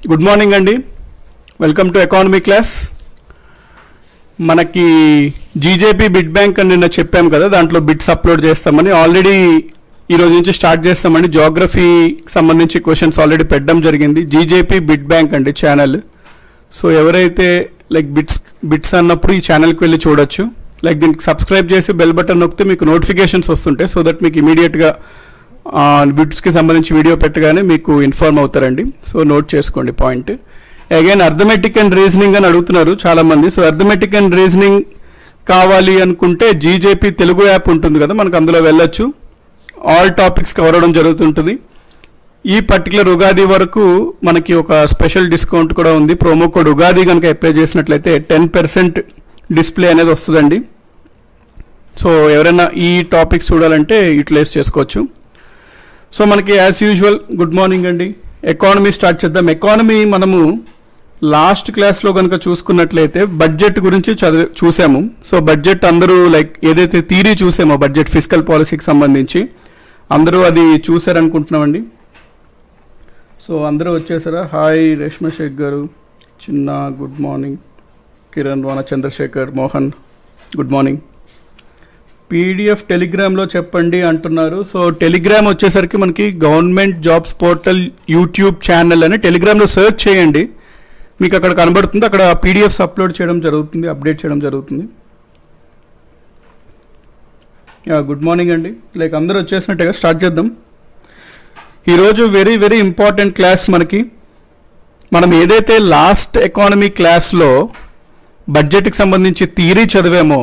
Good morning అండి. Welcome to economy class. మనకి GJP bid bank అని నిన్న చెప్పాం కదా, దాంట్లో బిట్స్ అప్లోడ్ చేస్తామని. ఆల్రెడీ ఈరోజు నుంచి స్టార్ట్ చేస్తామండి. జోగ్రఫీకి సంబంధించి క్వశ్చన్స్ ఆల్రెడీ పెట్టడం జరిగింది. జీజేపీ బిడ్ బ్యాంక్ అండి ఛానల్. సో ఎవరైతే లైక్ బిట్స్ అన్నప్పుడు ఈ ఛానల్కి వెళ్ళి చూడొచ్చు. లైక్ దీనికి సబ్స్క్రైబ్ చేసి బెల్ బటన్ నొక్కితే మీకు నోటిఫికేషన్స్ వస్తుంటాయి. సో దట్ మీకు ఇమీడియట్గా బిట్స్కి సంబంధించి వీడియో పెట్టగానే మీకు ఇన్ఫార్మ్ అవుతారండి. సో నోట్ చేసుకోండి point. Again arithmetic and reasoning అని అడుగుతున్నారు చాలామంది. సో అర్థమెటిక్ అండ్ రీజనింగ్ కావాలి అనుకుంటే జీజేపీ తెలుగు యాప్ ఉంటుంది కదా, మనకు అందులో వెళ్ళొచ్చు. ఆల్ టాపిక్స్ కవర్ అవ్వడం జరుగుతుంటుంది. ఈ పర్టికులర్ ఉగాది వరకు మనకి ఒక స్పెషల్ డిస్కౌంట్ కూడా ఉంది. ప్రోమో కోడ్ ఉగాది కనుక అప్లై చేసినట్లయితే 10% డిస్ప్లే అనేది వస్తుందండి. సో ఎవరైనా ఈ టాపిక్స్ చూడాలంటే యూటిలైజ్ చేసుకోవచ్చు. సో మనకి యాజ్ యూజువల్ గుడ్ మార్నింగ్ అండి. ఎకానమీ స్టార్ట్ చేద్దాం. ఎకానమీ మనము లాస్ట్ క్లాస్లో కనుక చూసుకున్నట్లయితే బడ్జెట్ గురించి చూసాము. సో బడ్జెట్ అందరూ లైక్ ఏదైతే థియరీ చూసామో బడ్జెట్ ఫిస్కల్ పాలసీకి సంబంధించి అందరూ అది చూసారనుకుంటున్నామండి. సో అందరూ వచ్చేసారా? హాయ్ రేష్మ షేక్ గారు, చిన్న గుడ్ మార్నింగ్, కిరణ్, వాన, Chandrasekhar, Mohan good morning. PDF టెలిగ్రామ్లో చెప్పండి అంటున్నారు. సో టెలిగ్రామ్ వచ్చేసరికి మనకి government jobs portal YouTube channel అని టెలిగ్రామ్లో సెర్చ్ చేయండి, మీకు అక్కడ కనబడుతుంది. అక్కడ పీడిఎఫ్స్ అప్లోడ్ చేయడం జరుగుతుంది, అప్డేట్ చేయడం జరుగుతుంది. గుడ్ మార్నింగ్ అండి. లైక్ అందరూ వచ్చేసినట్టుగా స్టార్ట్ చేద్దాం. ఈరోజు వెరీ వెరీ ఇంపార్టెంట్ క్లాస్ మనకి. మనం ఏదైతే లాస్ట్ ఎకానమీ క్లాస్లో బడ్జెట్కి సంబంధించి థియరీ చదివామో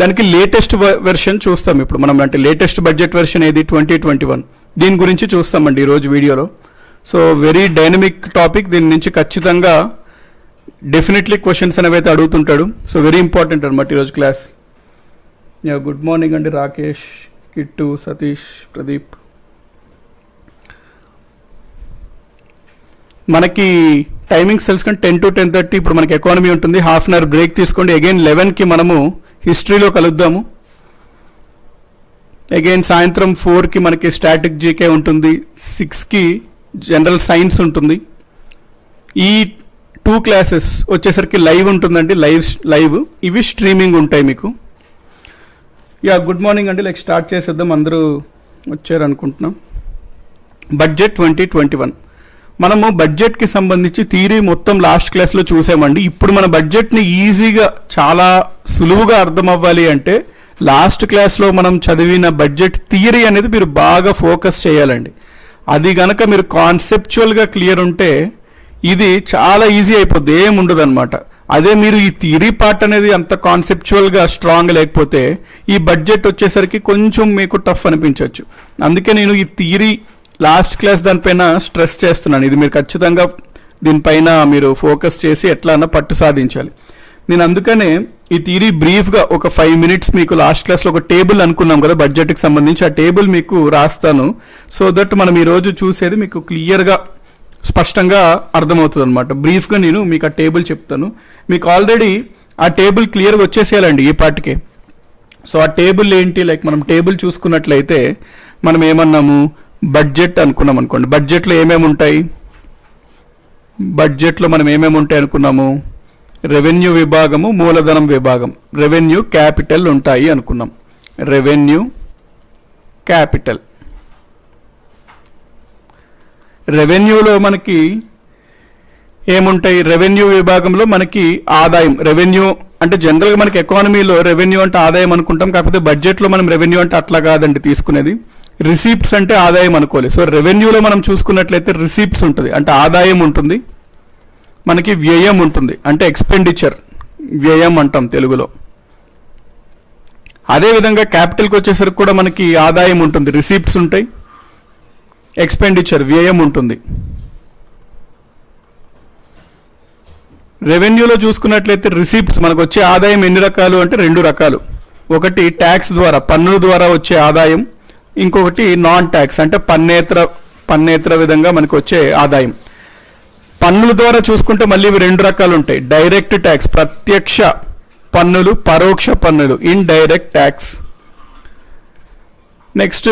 దానికి లేటెస్ట్ వెర్షన్ చూస్తాం ఇప్పుడు మనం. అంటే లేటెస్ట్ బడ్జెట్ వెర్షన్ ఏది 2021, దీని గురించి చూస్తామండి ఈరోజు వీడియోలో. So very dynamic topic. దీని నుంచి ఖచ్చితంగా డెఫినెట్లీ క్వశ్చన్స్ అనేవి అయితే అడుగుతుంటాడు. సో వెరీ ఇంపార్టెంట్ అనమాట ఈరోజు క్లాస్. గుడ్ మార్నింగ్ అండి రాకేష్, కిట్టు, సతీష్, ప్రదీప్. మనకి టైమింగ్స్ తెలుసుకొని 10 to 10:30 ఇప్పుడు మనకి ఎకానమీ ఉంటుంది. హాఫ్ అన్ అవర్ బ్రేక్ తీసుకోండి. అగైన్ 11కి మనము హిస్టరీలో కలుద్దాము. అగైన్ సాయంత్రం 4కి మనకి స్టాటిక్ జీకే ఉంటుంది. 6కి జనరల్ సైన్స్ ఉంటుంది. ఈ 2 క్లాసెస్ వచ్చేసరికి లైవ్ ఉంటుందండి. లైవ్ ఇవి స్ట్రీమింగ్ ఉంటాయి మీకు. గుడ్ మార్నింగ్ అండి. లైక్ స్టార్ట్ చేసేద్దాం. అందరూ వచ్చారనుకుంటున్నాం. బడ్జెట్ 2021 మనము బడ్జెట్కి సంబంధించి థియరీ మొత్తం లాస్ట్ క్లాస్లో చూసామండి. ఇప్పుడు మన బడ్జెట్ని ఈజీగా చాలా సులువుగా అర్థం అవ్వాలి అంటే లాస్ట్ క్లాస్లో మనం చదివిన బడ్జెట్ థియరీ అనేది మీరు బాగా ఫోకస్ చేయాలండి. అది గనక మీరు కాన్సెప్చువల్గా క్లియర్ ఉంటే ఇది చాలా ఈజీ అయిపోద్ది, ఏం ఉండదు అనమాట. అదే మీరు ఈ థియరీ పార్ట్ అనేది అంత కాన్సెప్చువల్గా స్ట్రాంగ్ లేకపోతే ఈ బడ్జెట్ వచ్చేసరికి కొంచెం మీకు టఫ్ అనిపించవచ్చు. అందుకే నేను ఈ థియరీ లాస్ట్ క్లాస్ దానిపైన స్ట్రెస్ చేస్తున్నాను. ఇది మీరు ఖచ్చితంగా దీనిపైన మీరు ఫోకస్ చేసి ఎట్లా అన్నా పట్టు సాధించాలి. నేను అందుకనే ఈ థియరీ బ్రీఫ్గా ఒక 5 minutes మీకు లాస్ట్ క్లాస్లో ఒక టేబుల్ అనుకున్నాం కదా బడ్జెట్కి సంబంధించి, ఆ టేబుల్ మీకు రాస్తాను. సో దట్ మనం ఈరోజు చూసేది మీకు క్లియర్గా స్పష్టంగా అర్థమవుతుంది అనమాట. బ్రీఫ్గా నేను మీకు ఆ టేబుల్ చెప్తాను. మీకు ఆల్రెడీ ఆ టేబుల్ క్లియర్గా వచ్చేసేయాలండి ఈ పార్ట్కి. సో ఆ టేబుల్ ఏంటి, లైక్ మనం టేబుల్ చూసుకున్నట్లయితే మనం ఏమన్నాము, బడ్జెట్ అనుకున్నాం అనుకోండి. బడ్జెట్లో ఏమేమి ఉంటాయి, బడ్జెట్లో మనం ఏమేమి ఉంటాయి అనుకున్నాము, రెవెన్యూ విభాగము, మూలధనం విభాగం, రెవెన్యూ, క్యాపిటల్ ఉంటాయి అనుకున్నాం. Revenue, capital. రెవెన్యూలో మనకి ఏముంటాయి, రెవెన్యూ విభాగంలో మనకి ఆదాయం. రెవెన్యూ అంటే జనరల్గా మనకి ఎకానమీలో రెవెన్యూ అంటే ఆదాయం అనుకుంటాం, కాకపోతే బడ్జెట్లో మనం రెవెన్యూ అంటే అట్లా కాదండి తీసుకునేది. రిసీప్ట్స్ అంటే ఆదాయం అనుకోవాలి. సో రెవెన్యూలో మనం చూసుకున్నట్లయితే రిసీప్ట్స్ ఉంటుంది అంటే ఆదాయం ఉంటుంది, మనకి వ్యయం ఉంటుంది అంటే ఎక్స్పెండిచర్, వ్యయం అంటాం తెలుగులో. అదేవిధంగా క్యాపిటల్కి వచ్చేసరికి కూడా మనకి ఆదాయం ఉంటుంది, రిసీప్ట్స్ ఉంటాయి, ఎక్స్పెండిచర్, వ్యయం ఉంటుంది. రెవెన్యూలో చూసుకున్నట్లయితే రిసీప్ట్స్ మనకు వచ్చే ఆదాయం ఎన్ని రకాలు అంటే 2 రకాలు. ఒకటి ట్యాక్స్ ద్వారా, పన్నుల ద్వారా వచ్చే ఆదాయం. ఇంకొకటి నాన్ ట్యాక్స్ అంటే పన్నేతర విధంగా మనకు వచ్చే ఆదాయం. పన్నుల ద్వారా చూసుకుంటే మళ్ళీ ఇవి 2 రకాలు ఉంటాయి. డైరెక్ట్ ట్యాక్స్, ప్రత్యక్ష పన్నులు, పరోక్ష పన్నులు, ఇన్ డైరెక్ట్ ట్యాక్స్. నెక్స్ట్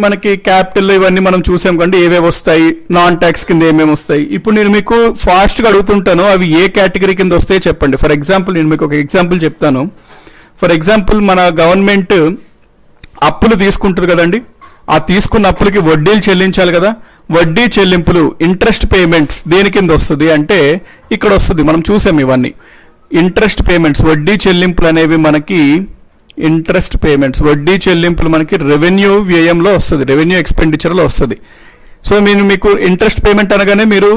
మనకి క్యాపిటల్ ఇవన్నీ మనం చూసాం కండి ఏవేవి వస్తాయి, నాన్ ట్యాక్స్ కింద ఏమేమి వస్తాయి. ఇప్పుడు నేను మీకు ఫాస్ట్గా అడుగుతుంటాను, అవి ఏ కేటగిరీ కింద వస్తాయో చెప్పండి. ఫర్ ఎగ్జాంపుల్ నేను మీకు ఒక ఎగ్జాంపుల్ చెప్తాను. ఫర్ ఎగ్జాంపుల్ మన గవర్నమెంట్ అప్పులు తీసుకుంటుంది కదండి, ఆ తీసుకున్న అప్పులకి వడ్డీలు చెల్లించాలి కదా, వడ్డీ చెల్లింపులు ఇంట్రెస్ట్ పేమెంట్స్ దేని కింద వస్తుంది అంటే ఇక్కడ వస్తుంది. మనం చూసాం ఇవన్నీ ఇంట్రెస్ట్ పేమెంట్స్, వడ్డీ చెల్లింపులు అనేవి మనకి ఇంట్రెస్ట్ పేమెంట్స్, వడ్డీ చెల్లింపులు మనకి రెవెన్యూ వ్యయంలో వస్తుంది, రెవెన్యూ ఎక్స్పెండిచర్లో వస్తుంది. సో మీకు ఇంట్రెస్ట్ పేమెంట్ అనగానే మీరు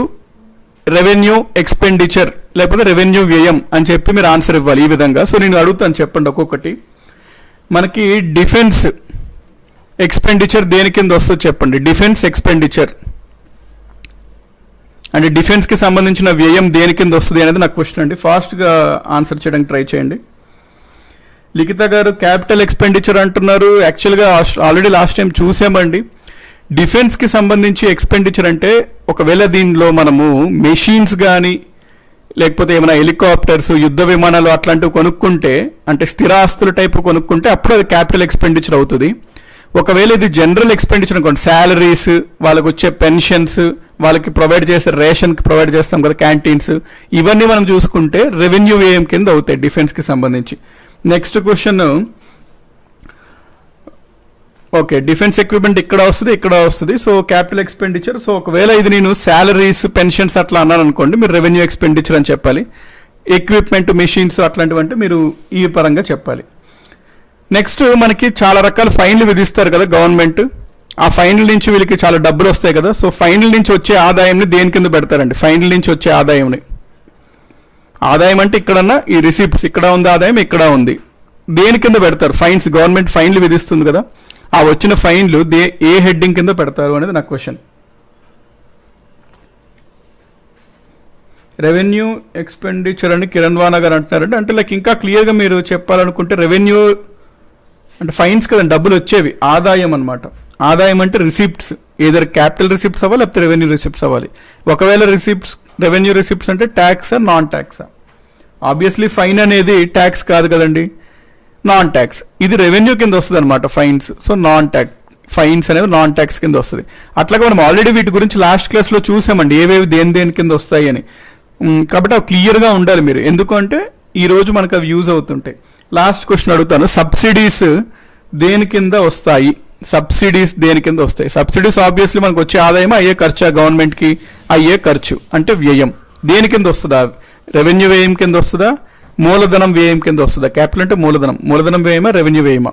రెవెన్యూ ఎక్స్పెండిచర్ లేకపోతే రెవెన్యూ వ్యయం అని చెప్పి మీరు ఆన్సర్ ఇవ్వాలి ఈ విధంగా. సో నేను అడుగుతాను, చెప్పండి ఒక్కొక్కటి. మనకి డిఫెన్స్ ఎక్స్పెండిచర్ దేని కింద వస్తుందో చెప్పండి. డిఫెన్స్ ఎక్స్పెండిచర్ అంటే డిఫెన్స్కి సంబంధించిన వ్యయం దేని కింద వస్తుంది అనేది నాకు క్వశ్చన్ అండి. ఫాస్ట్గా ఆన్సర్ చేయడానికి ట్రై చేయండి. లిఖిత గారు క్యాపిటల్ ఎక్స్పెండిచర్ అంటున్నారు. యాక్చువల్గా ఆల్రెడీ లాస్ట్ టైం చూసామండి. డిఫెన్స్కి సంబంధించి ఎక్స్పెండిచర్ అంటే ఒకవేళ దీనిలో మనము మెషిన్స్ కానీ లేకపోతే ఏమైనా హెలికాప్టర్స్, యుద్ధ విమానాలు అట్లాంటివి కొనుక్కుంటే, అంటే స్థిర ఆస్తుల టైపు కొనుక్కుంటే అప్పుడు అది క్యాపిటల్ ఎక్స్పెండిచర్ అవుతుంది. ఒకవేళ ఇది జనరల్ ఎక్స్పెండిచర్ అనుకోండి, శాలరీస్, వాళ్ళకి వచ్చే పెన్షన్స్, వాళ్ళకి ప్రొవైడ్ చేసే రేషన్కి ప్రొవైడ్ చేస్తాం కదా క్యాంటీన్స్, ఇవన్నీ మనం చూసుకుంటే రెవెన్యూ వ్యయం కింద అవుతాయి డిఫెన్స్కి సంబంధించి. Next question, okay defence equipment ఇక్కడ వస్తుంది, ఇక్కడ వస్తుంది. So capital expenditure. సో ఒకవేళ ఇది నేను శాలరీస్, పెన్షన్స్ అట్లా అన్నాను అనుకోండి, మీరు రెవెన్యూ ఎక్స్పెండిచర్ అని చెప్పాలి. ఎక్విప్మెంట్, మెషిన్స్ అట్లాంటివి అంటే మీరు ఈ పరంగా చెప్పాలి. నెక్స్ట్ మనకి చాలా రకాల ఫైన్లు విధిస్తారు కదా గవర్నమెంట్. ఆ ఫైన్ల నుంచి వీళ్ళకి చాలా డబ్బులు వస్తాయి కదా. సో ఫైన్ల నుంచి వచ్చే ఆదాయంని దేని కింద పెడతారండి? ఫైన్ల నుంచి వచ్చే ఆదాయంని, ఆదాయం అంటే ఇక్కడన్నా ఈ రిసిప్ట్స్, ఇక్కడ ఉంది ఆదాయం, ఇక్కడ ఉంది, దేని కింద పెడతారు? ఫైన్స్, గవర్నమెంట్ ఫైన్లు విధిస్తుంది కదా, ఆ వచ్చిన ఫైన్లు ఏ హెడ్డింగ్ కింద పెడతారు అనేది నా క్వశ్చన్. రెవెన్యూ ఎక్స్పెండిచర్ అని కిరణ్ వానా గారు అంటున్నారంటే, అంటే లైక్ ఇంకా క్లియర్గా మీరు చెప్పాలనుకుంటే రెవెన్యూ అంటే ఫైన్స్ కదండి, డబ్బులు వచ్చేవి, ఆదాయం అనమాట. ఆదాయం అంటే రిసిప్ట్స్, ఏదర్ క్యాపిటల్ రిసిప్ట్స్ అవ్వాలి లేకపోతే రెవెన్యూ రిసిప్ట్స్ అవ్వాలి. ఒకవేళ రిసిప్ట్స్, రెవెన్యూ రిసిప్ట్స్ అంటే ట్యాక్సా నాన్ ట్యాక్సా? ఆబ్వియస్లీ ఫైన్ అనేది ట్యాక్స్ కాదు కదండి, నాన్ ట్యాక్స్. ఇది రెవెన్యూ కింద వస్తుంది అనమాట fines. So non tax, fines అనేవి నాన్ ట్యాక్స్ కింద వస్తుంది. అట్లాగే మనం ఆల్రెడీ వీటి గురించి లాస్ట్ క్లాస్లో చూసామండి, ఏవేవి దేని కింద వస్తాయి అని. కాబట్టి అవి క్లియర్గా ఉండాలి మీరు, ఎందుకంటే ఈరోజు మనకు అవి యూజ్ అవుతుంటాయి. లాస్ట్ క్వశ్చన్ అడుగుతాను, సబ్సిడీస్ దేని కింద వస్తాయి? సబ్సిడీస్ దేని కింద వస్తాయి? సబ్సిడీస్ ఆబ్వియస్లీ మనకు వచ్చే ఆదాయం, అయ్యే ఖర్చు, గవర్నమెంట్కి అయ్యే ఖర్చు అంటే వ్యయం. దేని కింద వస్తుందా? రెవెన్యూ వ్యయం కింద వస్తుందా, మూలధనం వ్యయం కింద వస్తుందా? క్యాపిటల్ అంటే మూలధనం, మూలధనం వ్యయమా, రెవెన్యూ వ్యయమా?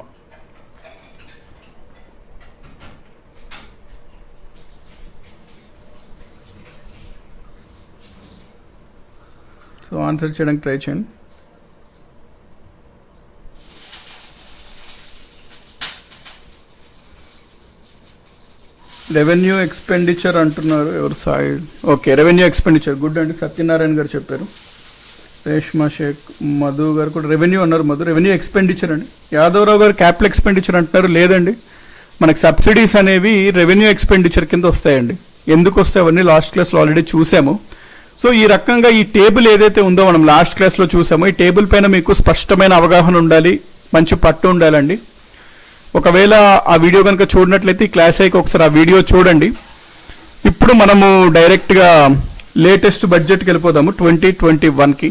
సో ఆన్సర్ చేయడానికి ట్రై చేయండి. రెవెన్యూ ఎక్స్పెండిచర్ అంటున్నారు ఎవరు? Sai. Okay revenue expenditure, good అండి. సత్యనారాయణ గారు చెప్పారు. రేష్మా షేక్, మధు గారు కూడా రెవెన్యూ అన్నారు. మధు రెవెన్యూ ఎక్స్పెండిచర్ అండి. యాదవరావు గారు క్యాపిటల్ ఎక్స్పెండిచర్ అంటున్నారు. లేదండి, మనకి సబ్సిడీస్ అనేవి రెవెన్యూ ఎక్స్పెండిచర్ కింద వస్తాయండి. ఎందుకు వస్తాయి అవన్నీ లాస్ట్ క్లాస్లో ఆల్రెడీ చూసాము. సో ఈ రకంగా ఈ టేబుల్ ఏదైతే ఉందో మనం లాస్ట్ క్లాస్లో చూసామో, ఈ టేబుల్ పైన మీకు స్పష్టమైన అవగాహన ఉండాలి, మంచి పట్టు ఉండాలండి. ఒకవేళ ఆ వీడియో కనుక చూడనట్లయితే ఈ క్లాస్ అయ్యాక ఒకసారి ఆ వీడియో చూడండి. ఇప్పుడు మనము డైరెక్ట్గా లేటెస్ట్ బడ్జెట్కి వెళ్ళిపోదాము. 2021కి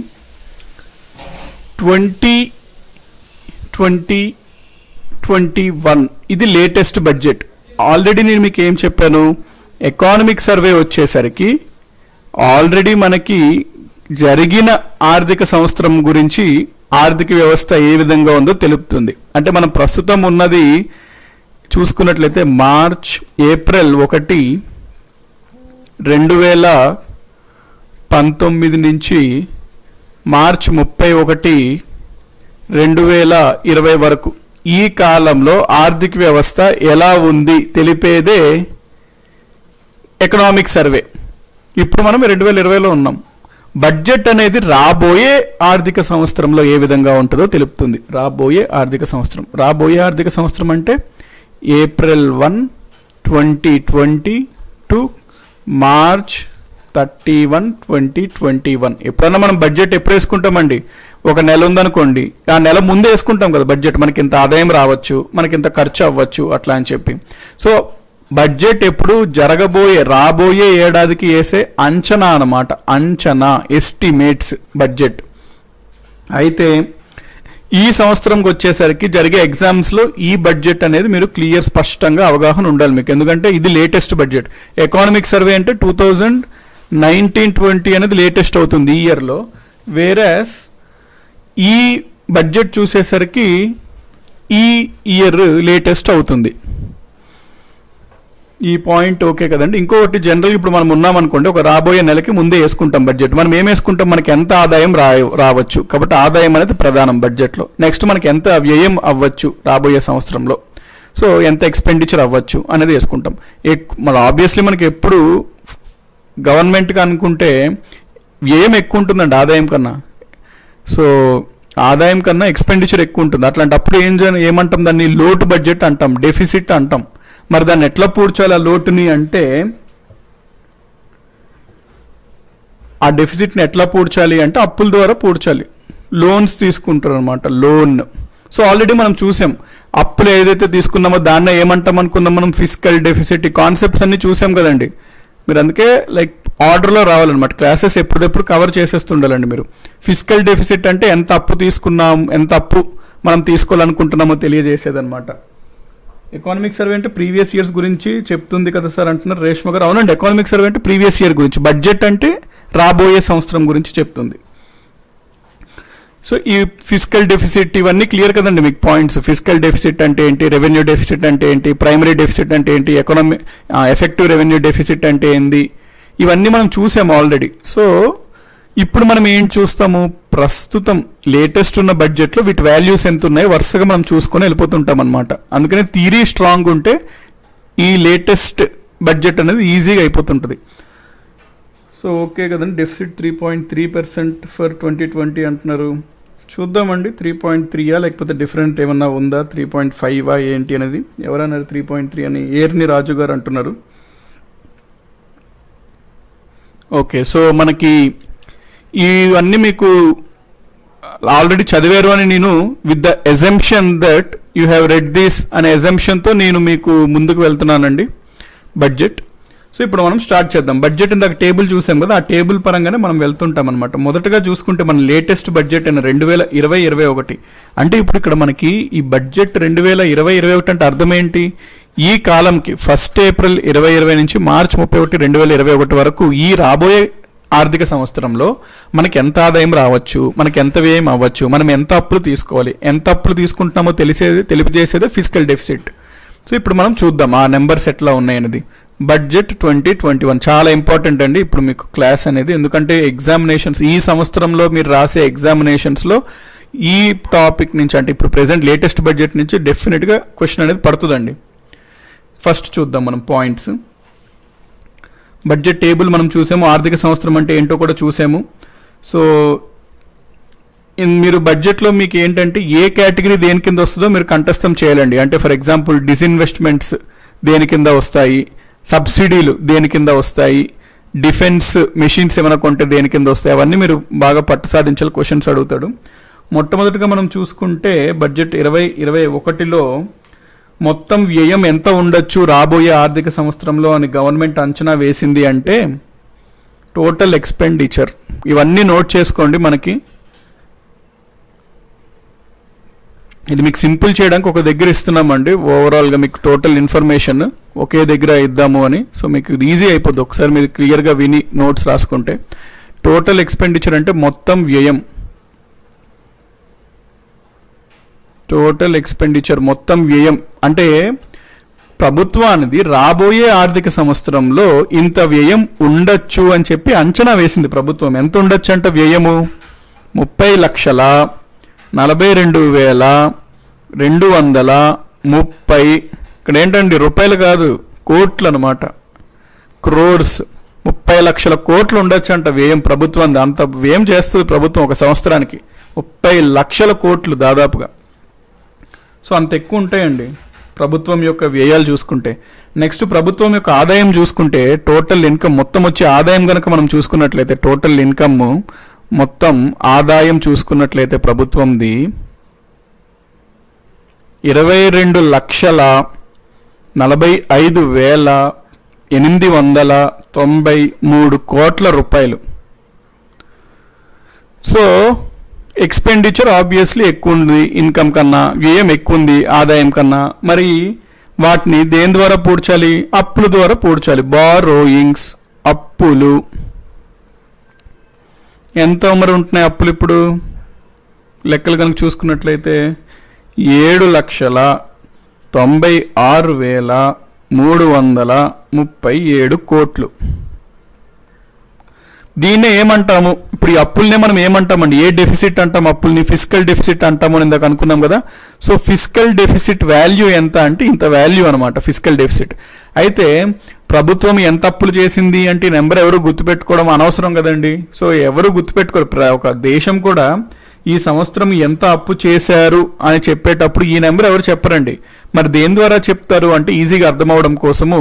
2021 ఇది లేటెస్ట్ బడ్జెట్. ఆల్రెడీ నేను మీకు ఏం చెప్పాను, ఎకానమిక్ సర్వే వచ్చేసరికి ఆల్రెడీ మనకి జరిగిన ఆర్థిక సంవత్సరం గురించి, ఆర్థిక వ్యవస్థ ఏ విధంగా ఉందో తెలుపుతుంది. అంటే మనం ప్రస్తుతం ఉన్నది చూసుకున్నట్లయితే ఏప్రిల్ 1, 2019 నుంచి మార్చ్ 31, 2020 వరకు ఈ కాలంలో ఆర్థిక వ్యవస్థ ఎలా ఉంది తెలిపేదే ఎకనామిక్ సర్వే. ఇప్పుడు మనం 2020లో ఉన్నాం. బడ్జెట్ అనేది రాబోయే ఆర్థిక సంవత్సరంలో ఏ విధంగా ఉంటుందో తెలుపుతుంది. రాబోయే ఆర్థిక సంవత్సరం అంటే ఏప్రిల్ 1, 2020 టు మార్చ్ 31, 2021. ఎప్పుడన్నా మనం బడ్జెట్ ఎప్పుడు వేసుకుంటామండి? ఒక నెల ఉందనుకోండి, ఆ నెల ముందే వేసుకుంటాం కదా బడ్జెట్, మనకి ఇంత ఆదాయం రావచ్చు, మనకి ఇంత ఖర్చు అవ్వచ్చు అట్లా అని చెప్పి. సో బడ్జెట్ ఎప్పుడు రాబోయే ఏడాదికి వేసే అంచనా అన్నమాట, అంచనా, ఎస్టిమేట్స్ బడ్జెట్. అయితే ఈ సంవత్సరంకి వచ్చేసరికి జరిగే ఎగ్జామ్స్లో ఈ బడ్జెట్ అనేది మీరు స్పష్టంగా అవగాహన ఉండాలి మీకు, ఎందుకంటే ఇది లేటెస్ట్ బడ్జెట్. ఎకానమిక్ సర్వే అంటే 2019-20 అనేది లేటెస్ట్ అవుతుంది ఈ ఇయర్లో, వేరస్ ఈ బడ్జెట్ చూసేసరికి ఈ ఇయర్ లేటెస్ట్ అవుతుంది. ఈ పాయింట్ ఓకే కదండి. ఇంకొకటి జనరల్ ఇప్పుడు మనం ఉన్నామనుకోండి, ఒక రాబోయే నెలకి ముందే వేసుకుంటాం బడ్జెట్. మనం ఏం వేసుకుంటాం, మనకి ఎంత ఆదాయం రావచ్చు, కాబట్టి ఆదాయం అనేది ప్రధానం బడ్జెట్లో. నెక్స్ట్ మనకి ఎంత వ్యయం అవ్వచ్చు రాబోయే సంవత్సరంలో, సో ఎంత ఎక్స్పెండిచర్ అవ్వచ్చు అనేది వేసుకుంటాం. మరి ఆబ్వియస్లీ మనకి ఎప్పుడు గవర్నమెంట్కి అనుకుంటే వ్యయం ఎక్కువ ఉంటుందండి ఆదాయం కన్నా. సో ఆదాయం కన్నా ఎక్స్పెండిచర్ ఎక్కువ ఉంటుంది. అట్లాంటప్పుడు ఏమంటాం దాన్ని, లోటు బడ్జెట్ అంటాం, డెఫిసిట్ అంటాం. మరి దాన్ని ఎట్లా పూడ్చాలి ఆ లోటుని అంటే, ఆ డెఫిసిట్ని ఎట్లా పూడ్చాలి అంటే అప్పుల ద్వారా పూడ్చాలి. లోన్స్ తీసుకుంటారు అనమాట, లోన్. సో ఆల్రెడీ మనం చూసాం, అప్పులు ఏదైతే తీసుకున్నామో దాన్నే ఏమంటాం అనుకున్నాం మనం, ఫిజికల్ డెఫిసిట్. ఈ కాన్సెప్ట్స్ అన్ని చూసాం కదండి. మీరు అందుకే ఆర్డర్లో రావాలన్నమాట, క్లాసెస్ ఎప్పుడెప్పుడు కవర్ చేసేస్తుండాలండి మీరు. ఫిజికల్ డెఫిసిట్ అంటే ఎంత అప్పు తీసుకున్నాం, ఎంత అప్పు మనం తీసుకోవాలనుకుంటున్నామో తెలియజేసేదన్నమాట. ఎకానమిక్ సర్వే అంటే ప్రీవియస్ ఇయర్స్ గురించి చెప్తుంది కదా సార్ అంటున్నారు రేష్మ గారు. అవునండి, ఎకానమిక్ సర్వే అంటే ప్రీవియస్ ఇయర్ గురించి, బడ్జెట్ అంటే రాబోయే సంవత్సరం గురించి చెప్తుంది. సో ఈ ఫిజికల్ డెఫిసిట్ ఇవన్నీ క్లియర్ కదండి మీకు పాయింట్స్. ఫిజికల్ డెఫిసిట్ అంటే ఏంటి, రెవెన్యూ డెఫిసిట్ అంటే ఏంటి, ప్రైమరీ డెఫిసిట్ అంటే ఏంటి, ఎఫెక్టివ్ రెవెన్యూ డెఫిసిట్ అంటే ఏంది, ఇవన్నీ మనం చూసాము ఆల్రెడీ. సో ఇప్పుడు మనం ఏం చూస్తాము, ప్రస్తుతం లేటెస్ట్ ఉన్న బడ్జెట్లో వీటి వాల్యూస్ ఎంత ఉన్నాయో వరుసగా మనం చూసుకొని వెళ్ళిపోతుంటాం అనమాట. అందుకనే థియరీ స్ట్రాంగ్ ఉంటే ఈ లేటెస్ట్ బడ్జెట్ అనేది ఈజీగా అయిపోతుంటుంది. సో ఓకే కదండి. డెఫిసిట్ 3.3% ఫర్ 2020 అంటున్నారు. చూద్దామండి, 3.3 లేకపోతే డిఫరెంట్ ఏమన్నా ఉందా, 3.5 ఏంటి అనేది. ఎవరన్నారు 3.3 అని, ఏర్ని రాజు గారు అంటున్నారు. ఓకే, సో మనకి ఇవన్నీ మీకు ఆల్రెడీ చదివారు అని నేను, with the assumption that you have read this అనే ఎజంప్షన్తో నేను మీకు ముందుకు వెళ్తున్నానండి బడ్జెట్. సో ఇప్పుడు మనం స్టార్ట్ చేద్దాం. బడ్జెట్ ఇందాక టేబుల్ చూసాం కదా, ఆ టేబుల్ పరంగానే మనం వెళ్తుంటాం అనమాట. మొదటగా చూసుకుంటే మన లేటెస్ట్ బడ్జెట్ అయిన 2020-21 అంటే ఇప్పుడు ఇక్కడ మనకి ఈ బడ్జెట్ 2020-21 అంటే అర్థం ఏంటి, ఈ కాలంకి 1 ఏప్రిల్ 2020 నుంచి మార్చ్ 31, 2021 వరకు ఈ రాబోయే ఆర్థిక సంవత్సరంలో మనకి ఎంత ఆదాయం రావచ్చు, మనకి ఎంత వ్యయం అవ్వచ్చు, మనం ఎంత అప్పులు తీసుకోవాలి, ఎంత అప్పులు తీసుకుంటున్నామో తెలియజేసేదే ఫిజికల్ డెఫిసిట్. సో ఇప్పుడు మనం చూద్దాం ఆ నెంబర్స్ ఎట్లా ఉన్నాయనేది. బడ్జెట్ 2021 చాలా ఇంపార్టెంట్ అండి ఇప్పుడు మీకు క్లాస్ అనేది, ఎందుకంటే ఎగ్జామినేషన్స్ ఈ సంవత్సరంలో మీరు రాసే ఎగ్జామినేషన్స్లో ఈ టాపిక్ నుంచి, అంటే ఇప్పుడు ప్రెసెంట్ లేటెస్ట్ బడ్జెట్ నుంచి డెఫినెట్గా క్వశ్చన్ అనేది పడుతుందండి. ఫస్ట్ చూద్దాం మనం పాయింట్స్. బడ్జెట్ టేబుల్ మనం చూసాము, ఆర్థిక సంవత్సరం అంటే ఏంటో కూడా చూసాము. సో మీరు బడ్జెట్లో మీకు ఏంటంటే ఏ కేటగిరీ దేని కింద వస్తుందో మీరు కంఠస్థం చేయాలండి. అంటే ఫర్ ఎగ్జాంపుల్ డిస్ఇన్వెస్ట్మెంట్స్ దేని కింద వస్తాయి, సబ్సిడీలు దేని కింద వస్తాయి, డిఫెన్స్ మెషిన్స్ ఏమైనా కొంటే దేని కింద వస్తాయి, అవన్నీ మీరు బాగా పట్టు సాధించాలి, క్వశ్చన్స్ అడుగుతాడు. మొట్టమొదటిగా మనం చూసుకుంటే బడ్జెట్ 2021లో మొత్తం వ్యయం ఎంత ఉండొచ్చు రాబోయే ఆర్థిక సంవత్సరంలో అని గవర్నమెంట్ అంచనా వేసింది అంటే, టోటల్ ఎక్స్పెండిచర్, ఇవన్నీ నోట్ చేసుకోండి. మనకి ఇది మీకు సింపుల్ చేయడానికి ఒక దగ్గర ఇస్తున్నామండి, ఓవరాల్గా మీకు టోటల్ ఇన్ఫర్మేషన్ ఒకే దగ్గర ఇద్దాము అని. సో మీకు ఇది ఈజీ అయిపోద్ది ఒకసారి మీరు క్లియర్గా విని నోట్స్ రాసుకుంటే. టోటల్ ఎక్స్పెండిచర్ అంటే మొత్తం వ్యయం, టోటల్ ఎక్స్పెండిచర్ మొత్తం వ్యయం అంటే ప్రభుత్వానికి రాబోయే ఆర్థిక సంవత్సరంలో ఇంత వ్యయం ఉండొచ్చు అని చెప్పి అంచనా వేసింది ప్రభుత్వం. ఎంత ఉండొచ్చు అంటే వ్యయము 30,42,230. ఇక్కడ ఏంటండి రూపాయలు కాదు, కోట్లు అనమాట, క్రోర్స్. 30 లక్షల కోట్లు ఉండొచ్చు అంట వ్యయం ప్రభుత్వం. అంత వ్యయం చేస్తుంది ప్రభుత్వం ఒక సంవత్సరానికి, 30 లక్షల కోట్లు దాదాపుగా. సో అంత ఎక్కువ ఉంటాయండి ప్రభుత్వం యొక్క వ్యయాలు చూసుకుంటే. నెక్స్ట్ ప్రభుత్వం యొక్క ఆదాయం చూసుకుంటే, టోటల్ ఇన్కమ్ మొత్తం వచ్చే ఆదాయం కనుక మనం చూసుకున్నట్లయితే టోటల్ ఇన్కమ్ మొత్తం ఆదాయం చూసుకున్నట్లయితే ప్రభుత్వంది 22,45,893 కోట్ల రూపాయలు. సో ఎక్స్పెండిచర్ ఆబ్వియస్లీ ఎక్కువ ఉంది, ఇన్కమ్ కన్నా వ్యయం ఎక్కువ ఉంది ఆదాయం కన్నా. మరి వాటిని దేని ద్వారా పూడ్చాలి? అప్పుల ద్వారా పూడ్చాలి. బారోయింగ్స్, అప్పులు. ఎంత మరి ఉంటున్నాయి అప్పులు? ఇప్పుడు లెక్కలు కనుక చూసుకున్నట్లయితే 7,96,337 కోట్లు. దీన్నే ఏమంటాము? ఇప్పుడు ఈ అప్పుల్నే మనం ఏమంటామండి? ఏ డెఫిసిట్ అంటాం? అప్పుల్ని ఫిజికల్ డెఫిసిట్ అంటాము అని ఇందాక అనుకున్నాం కదా. సో ఫిజికల్ డెఫిసిట్ వాల్యూ ఎంత అంటే ఇంత వాల్యూ అనమాట ఫిజికల్ డెఫిసిట్. అయితే ప్రభుత్వం ఎంత అప్పులు చేసింది అంటే నెంబర్ ఎవరు గుర్తుపెట్టుకోవడం అనవసరం కదండి. సో ఎవరు గుర్తుపెట్టుకోరు. ఒక దేశం కూడా ఈ సంవత్సరం ఎంత అప్పు చేశారు అని చెప్పేటప్పుడు ఈ నెంబర్ ఎవరు చెప్పరండి. మరి దేని ద్వారా చెప్తారు అంటే ఈజీగా అర్థమవడం కోసము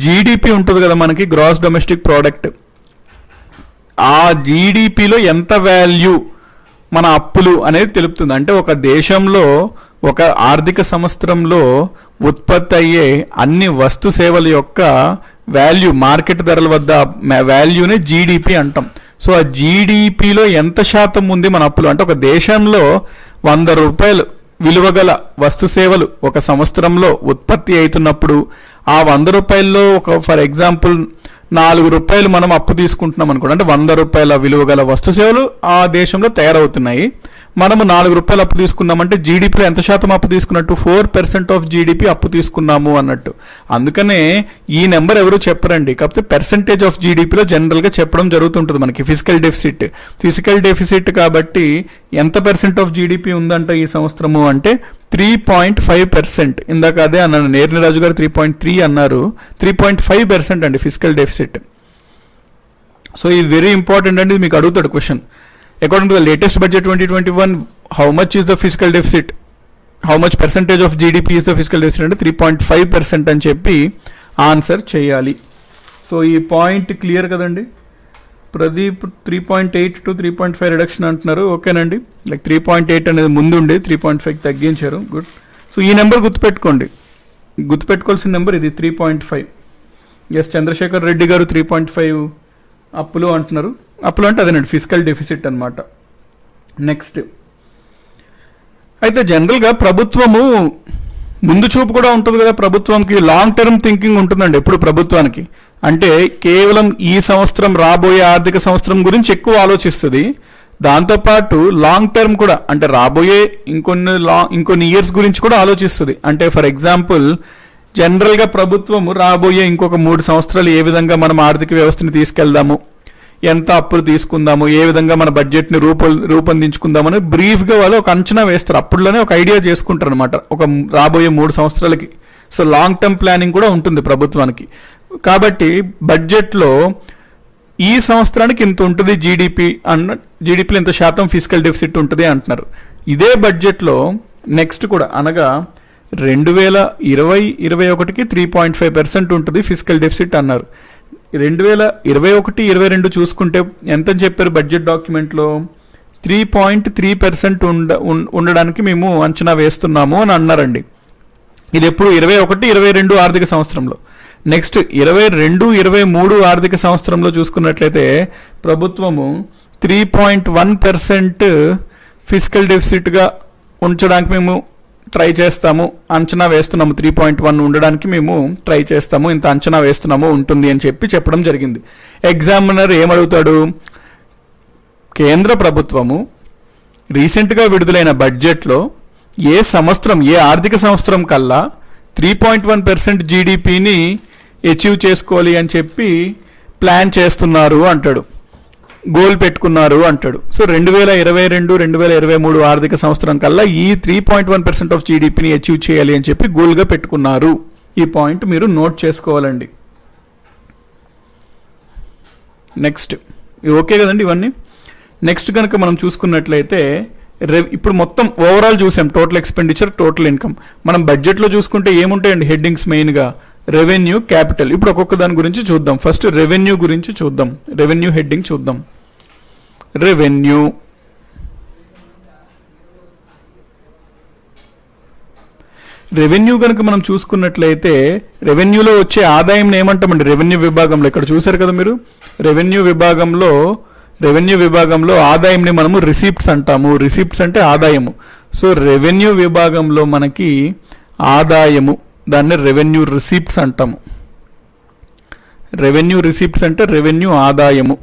జీడిపి ఉంటుంది కదా మనకి, గ్రాస్ డొమెస్టిక్ ప్రోడక్ట్. ఆ జీడిపిలో ఎంత వాల్యూ మన అప్పులు అనేది తెలుపుతుంది. అంటే ఒక దేశంలో ఒక ఆర్థిక సంవత్సరంలో ఉత్పత్తి అయ్యే అన్ని వస్తు సేవల యొక్క వాల్యూ, మార్కెట్ ధరల వద్ద వాల్యూనే జీడిపి అంటాం. సో ఆ జీడిపిలో ఎంత శాతం ఉంది మన అప్పులు అంటే ఒక దేశంలో 100 రూపాయలు విలువ గల వస్తు సేవలు ఒక సంవత్సరంలో ఉత్పత్తి అవుతున్నప్పుడు ఆ 100 రూపాయల్లో ఒక ఫర్ ఎగ్జాంపుల్ 4 రూపాయలు మనం అప్పు తీసుకుంటున్నాం అనుకోండి. అంటే 100 రూపాయల విలువ గల వస్తు సేవలు ఆ దేశంలో తయారవుతున్నాయి. మనము 4 రూపాయలు అప్పు తీసుకున్నామంటే జీడిపిలో ఎంత శాతం అప్పు తీసుకున్నట్టు? 4% ఆఫ్ జీడిపి అప్పు తీసుకున్నాము అన్నట్టు. అందుకనే ఈ నెంబర్ ఎవరు చెప్పరండి. కాకపోతే పర్సెంటేజ్ ఆఫ్ జీడిపిలో జనరల్గా చెప్పడం జరుగుతుంటుంది మనకి ఫిజికల్ డెఫిసిట్. ఫిజికల్ డెఫిసిట్ కాబట్టి ఎంత పర్సెంట్ ఆఫ్ జీడిపి ఉందంట ఈ సంవత్సరము అంటే 3.5%. ఇందాక అదే అన్నాను, నేర్నిరాజు గారు 3.3 అన్నారు. 3.5% అండి ఫిజికల్ డెఫిసిట్. సో ఇది వెరీ ఇంపార్టెంట్ అండి. మీకు అడుగుతాడు question. According to the latest budget 2021, how much is the fiscal deficit? How much percentage of GDP is the fiscal deficit? అంటే 3.5% అని చెప్పి ఆన్సర్ చేయాలి. సో ఈ పాయింట్ క్లియర్ కదండి. ప్రదీప్ 3.8 to 3.5 రిడక్షన్ అంటున్నారు. ఓకేనండి. లైక్ 3.8 అనేది ముందు ఉండే 3.5 తగ్గించారు. గుడ్. సో ఈ నెంబర్ గుర్తుపెట్టుకోండి. గుర్తుపెట్టుకోవాల్సిన నెంబర్ ఇది 3.5. ఎస్ చంద్రశేఖర్ రెడ్డి గారు 3.5 అప్పులు అంటున్నారు. అప్పులు అంటే అదేనండి ఫిజికల్ డెఫిసిట్ అనమాట. నెక్స్ట్ అయితే జనరల్గా ప్రభుత్వము ముందు చూపు కూడా ఉంటుంది కదా. ప్రభుత్వంకి లాంగ్ టర్మ్ థింకింగ్ ఉంటుందండి ఎప్పుడు ప్రభుత్వానికి. అంటే కేవలం ఈ సంవత్సరం రాబోయే ఆర్థిక సంవత్సరం గురించి ఎక్కువ ఆలోచిస్తుంది. దాంతోపాటు లాంగ్ టర్మ్ కూడా అంటే రాబోయే ఇంకొన్ని ఇయర్స్ గురించి కూడా ఆలోచిస్తుంది. అంటే ఫర్ ఎగ్జాంపుల్ జనరల్గా ప్రభుత్వము రాబోయే ఇంకొక 3 సంవత్సరాలు ఏ విధంగా మనం ఆర్థిక వ్యవస్థని తీసుకెళ్దాము, ఎంత అప్పులు తీసుకుందాము, ఏ విధంగా మన బడ్జెట్ని రూపొందించుకుందామని బ్రీఫ్గా వాళ్ళు ఒక అంచనా వేస్తారు. అప్పుడులోనే ఒక ఐడియా చేసుకుంటారు అనమాట ఒక రాబోయే 3 సంవత్సరాలకి. సో లాంగ్ టర్మ్ ప్లానింగ్ కూడా ఉంటుంది ప్రభుత్వానికి. కాబట్టి బడ్జెట్లో ఈ సంవత్సరానికి ఇంత ఉంటుంది జీడిపి జీడిపిలో ఇంత శాతం ఫిజికల్ డెఫిసిట్ ఉంటుంది అంటున్నారు. ఇదే బడ్జెట్లో నెక్స్ట్ కూడా అనగా 2020-21కి 3.5% ఉంటుంది ఫిజికల్ డెఫిసిట్ అన్నారు. 2021-22 చూసుకుంటే ఎంత చెప్పారు బడ్జెట్ డాక్యుమెంట్లో? 3.3% ఉండడానికి మేము అంచనా వేస్తున్నాము అని అన్నారండి. ఇది ఎప్పుడు 21-22 ఆర్థిక సంవత్సరంలో. నెక్స్ట్ 22-23 ఆర్థిక సంవత్సరంలో చూసుకున్నట్లయితే ప్రభుత్వము 3.1% ఫిజికల్ డెఫిసిట్గా ఉంచడానికి మేము ట్రై చేస్తాము, అంచనా వేస్తున్నాము. 3.1 ఉండడానికి మేము ట్రై చేస్తాము, ఇంత అంచనా వేస్తున్నాము ఉంటుంది అని చెప్పడం జరిగింది. ఎగ్జామినర్ ఏమడుగుతాడు? కేంద్ర ప్రభుత్వము రీసెంట్గా విడుదలైన బడ్జెట్లో ఏ ఆర్థిక సంవత్సరం కల్లా 3.1% జీడిపిని అచీవ్ చేసుకోవాలి అని చెప్పి ప్లాన్ చేస్తున్నారు అంటాడు, గోల్ పెట్టుకున్నారు అంటాడు. సో 2022-2023 ఆర్థిక సంవత్సరం కల్లా ఈ 3.1% ఆఫ్ జీడిపిని అచీవ్ చేయాలి అని చెప్పి గోల్గా పెట్టుకున్నారు. ఈ పాయింట్ మీరు నోట్ చేసుకోవాలండి. నెక్స్ట్ ఓకే కదండి ఇవన్నీ. నెక్స్ట్ కనుక మనం చూసుకున్నట్లయితే ఇప్పుడు మొత్తం ఓవరాల్ చూసాం, టోటల్ ఎక్స్పెండిచర్, టోటల్ ఇన్కమ్. మనం బడ్జెట్లో చూసుకుంటే ఏముంటాయండి హెడ్డింగ్స్? మెయిన్గా రెవెన్యూ, క్యాపిటల్. ఇప్పుడు ఒక్కొక్క దాని గురించి చూద్దాం. ఫస్ట్ రెవెన్యూ గురించి చూద్దాం. రెవెన్యూ హెడ్డింగ్ చూద్దాం. రెవెన్యూ. రెవెన్యూ కనుక మనం చూసుకున్నట్లయితే రెవెన్యూలో వచ్చే ఆదాయం ఏమంటామండి? రెవెన్యూ విభాగంలో ఇక్కడ చూసారు కదా మీరు, రెవెన్యూ విభాగంలో ఆదాయంని మనము రిసీప్ట్స్ అంటాము. రిసీప్ట్స్ అంటే ఆదాయము. సో రెవెన్యూ విభాగంలో మనకి ఆదాయము, దాన్ని రెవెన్యూ రిసీప్ట్స్ అంటాము. రెవెన్యూ రిసీప్ట్స్ అంటే రెవెన్యూ ఆదాయము.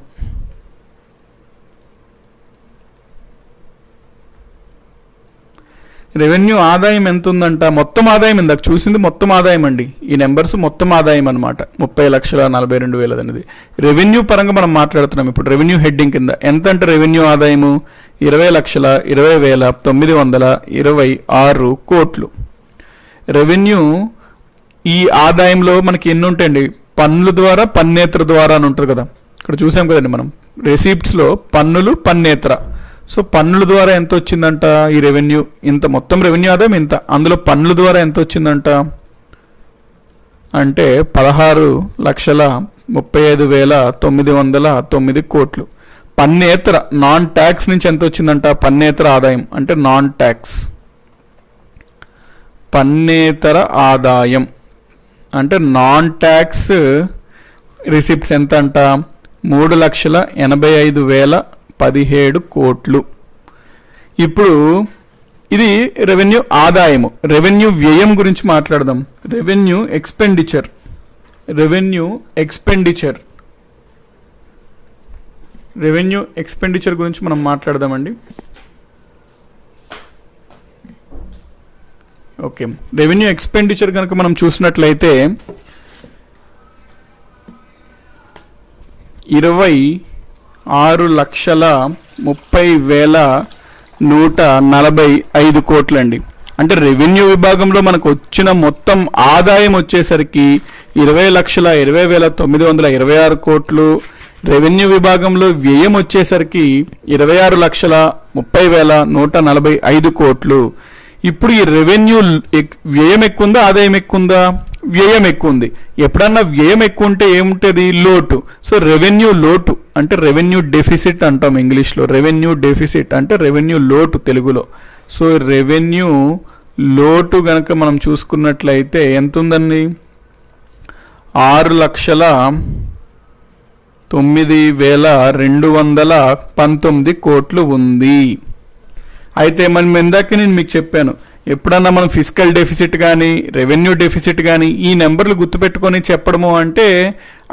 రెవెన్యూ ఆదాయం ఎంత ఉందంట? మొత్తం ఆదాయం ఇందాక చూసింది మొత్తం ఆదాయం అండి. ఈ నెంబర్స్ మొత్తం ఆదాయం అనమాట. 30,42,000 అనేది రెవెన్యూ పరంగా మనం మాట్లాడుతున్నాం. ఇప్పుడు రెవెన్యూ హెడ్డింగ్ కింద ఎంత అంటే రెవెన్యూ ఆదాయము 20,20,926 కోట్లు. రెవెన్యూ ఈ ఆదాయంలో మనకి ఎన్ని ఉంటాయండి? పన్నుల ద్వారా, పన్నేతర ద్వారా అని ఉంటుంది కదా, ఇక్కడ చూసాం కదండి మనం రిసీప్ట్స్లో పన్నులు, పన్నేతర. సో పన్నుల ద్వారా ఎంత వచ్చిందంట ఈ రెవెన్యూ? ఇంత మొత్తం రెవెన్యూ ఆదాయం ఇంత, అందులో పన్నుల ద్వారా ఎంత వచ్చిందంట అంటే 16,35,909 కోట్లు. పన్నేతర నాన్ ట్యాక్స్ నుంచి ఎంత వచ్చిందంట? పన్నేతర ఆదాయం అంటే నాన్ ట్యాక్స్, పన్నేతర ఆదాయం అంటే నాన్ ట్యాక్స్ రిసిప్ట్స్ ఎంత అంట? 3,85,017 కోట్లు. ఇప్పుడు ఇది రెవెన్యూ ఆదాయము. రెవెన్యూ వ్యయం గురించి మాట్లాడదాం. రెవెన్యూ ఎక్స్పెండిచర్ గురించి మనం మాట్లాడదామండి. ఓకే, రెవెన్యూ ఎక్స్పెండిచర్ కనుక మనం చూసినట్లయితే 26,30,145 కోట్లండి. అంటే రెవెన్యూ విభాగంలో మనకు వచ్చిన మొత్తం ఆదాయం వచ్చేసరికి 20,20,926 కోట్లు. రెవెన్యూ విభాగంలో వ్యయం వచ్చేసరికి 26,30,145 కోట్లు. ఇప్పుడు ఈ రెవెన్యూ వ్యయం ఎక్కువ ఉందా, ఆదాయం ఎక్కువ ఉందా? వ్యయం ఎక్కువ ఉంది. ఎప్పుడన్నా వ్యయం ఎక్కువ ఉంటే ఏముంటుంది? లోటు. సో రెవెన్యూ లోటు అంటే రెవెన్యూ డెఫిసిట్ అంటాం ఇంగ్లీష్లో. రెవెన్యూ డెఫిసిట్ అంటే రెవెన్యూ లోటు తెలుగులో. సో రెవెన్యూ లోటు గనక మనం చూసుకున్నట్లయితే ఎంత ఉందండి? 6,09,219 కోట్లు ఉంది. అయితే మనం ఇందాక నేను మీకు చెప్పాను, ఎప్పుడన్నా మనం ఫిజికల్ డెఫిసిట్ కానీ రెవెన్యూ డెఫిసిట్ కానీ ఈ నెంబర్లు గుర్తుపెట్టుకొని చెప్పడము అంటే